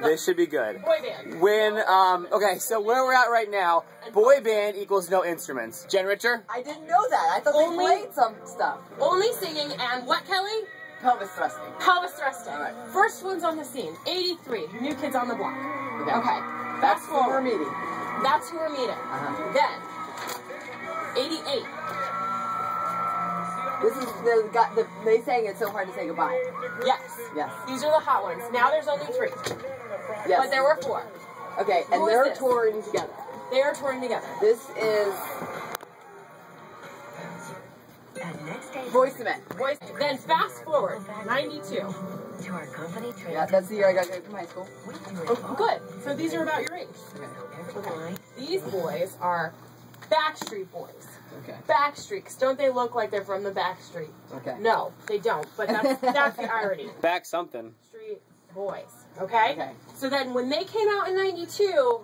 This should be good. Boy band. When, okay, so where we're at right now, boy band equals no instruments. Jen Richer? I didn't know that. I thought they played some stuff. Only singing and what, Kelly? Pelvis thrusting. Pelvis thrusting. All right. First one's on the scene. 83, New Kids on the Block. Okay. That's who we're meeting. That's who we're meeting. Then, 88. This is they sang It's So Hard to Say Goodbye. Yes. Yes. These are the hot ones. Now there's only 3. Yes. But there were 4. Okay, and Who is they're this? touring together. They are touring together. This is Boyz II Men. Then fast forward, 92. Yeah, that's the year I graduated from high school. Oh, good. So these are about your age. Okay. These boys are Backstreet Boys. Okay. Backstreets. Don't they look like they're from the Backstreet? Okay. No, they don't. But that's the irony. Back something. Street Boys. Okay? Okay. So then when they came out in 92,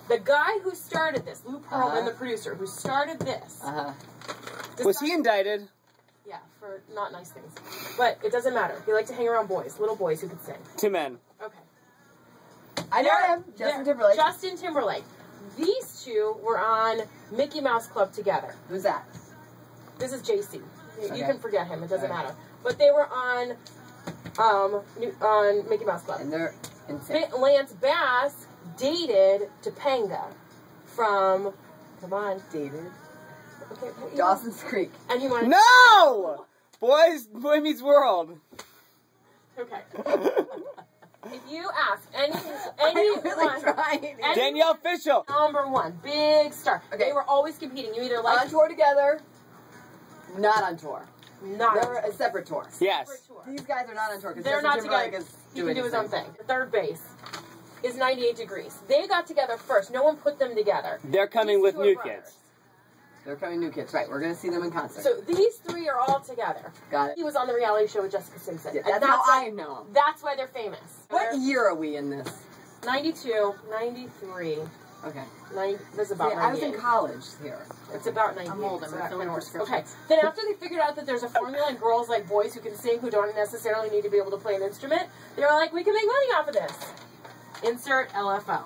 the guy who started this, Lou Pearlman, the producer, who started this. Was he indicted? Yeah, for not nice things. But it doesn't matter. He liked to hang around boys, little boys who could sing. 2 men. Okay. I know him. Justin Timberlake. Justin Timberlake. These two were on Mickey Mouse Club together. Who's that? This is JC. You can forget him. It doesn't matter. But they were on Mickey Mouse Club. And they're insane. Lance Bass dated Topanga from, come on. Dated. Okay, Dawson's Creek. And he wanted No! Boy Meets World. Okay. If you ask anyone, Danielle Fishel. number 1, big star. Okay. They were always competing. You either like On tour together, not on tour. not They're a separate tour. Yes. These guys are not on tour because They're Justin not Timberlake together. is He doing can do his own thing. Third base is 98 Degrees. They got together first. No one put them together. They're coming These with two are New brothers. Kids. They're coming New Kids. Right, we're going to see them in concert. So these 3 are all together. Got it. He was on the reality show with Jessica Simpson. Yeah, And that's how why, I know him. That's why they're famous. What year are we in this? 92, 93. Okay. This is about See, I was 98. in college here. It's about 98. I'm old. I'm so not filling that- prescriptions. Okay. Then after they figured out that there's a formula in girls like boys who can sing who don't necessarily need to be able to play an instrument, they were like, we can make money off of this. Insert LFO.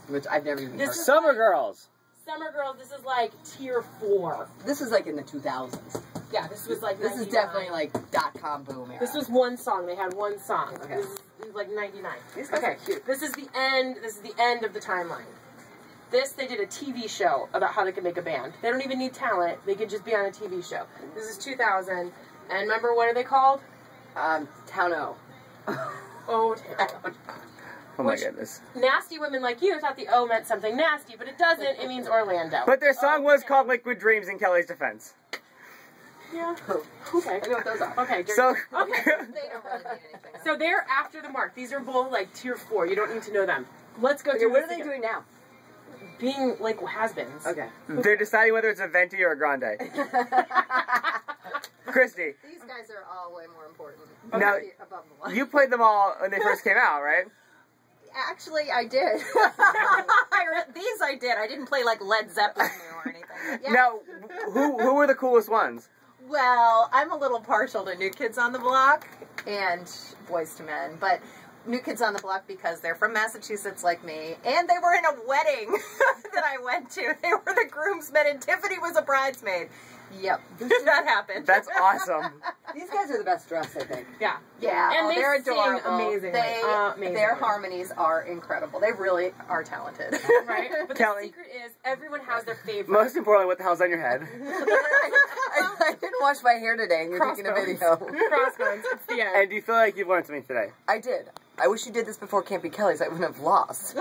Which I've never even heard. Summer Girls. Summer Girls, this is like tier 4. This is like in the 2000s. Yeah, this was like This is 99. definitely like .com boom era. This was one song. They had one song. Okay. This is like 99. These guys okay. are cute. This is the end. This is the end of the timeline. They did a TV show about how they could make a band. They don't even need talent. They could just be on a TV show. This is 2000. And remember, what are they called? Town O. Oh, Town. Oh my goodness. Nasty women like you thought the O meant something nasty, but it doesn't. It means Orlando. But their song was called Liquid Dreams in Kelly's defense. Yeah. Okay. I know what those are. Okay. So, Okay. They don't really mean anything. So they're after the mark. These are both like tier 4. You don't need to know them. Let's go Okay, through what this are they again. doing now? Being like has-beens. Okay. they're deciding whether it's a venti or a grande. Christy, These guys are all way more important. Now, Above the line. you played them all when they first came out, right? Actually, I did. These I did. I didn't play like Led Zeppelin or anything. Yeah. Now, who were the coolest ones? Well, I'm a little partial to New Kids on the Block and Boyz II Men, but New Kids on the Block because they're from Massachusetts like me, and they were in a wedding that I went to. They were the groomsmen, and Tiffany was a bridesmaid. Yep, that happened. That's awesome. These guys are the best dressed, I think. Yeah. Yeah, And they they're sing adorable. amazingly. Amazingly. Their harmonies are incredible. They really are talented. Right? But Kelly. the secret is everyone has their favorite. Most importantly, what the hell's on your head? I didn't wash my hair today, and you're taking a video. Crossbones. It's the end. And do you feel like you've learned something today? I did. I wish you did this before Campy Kelly's. I wouldn't have lost.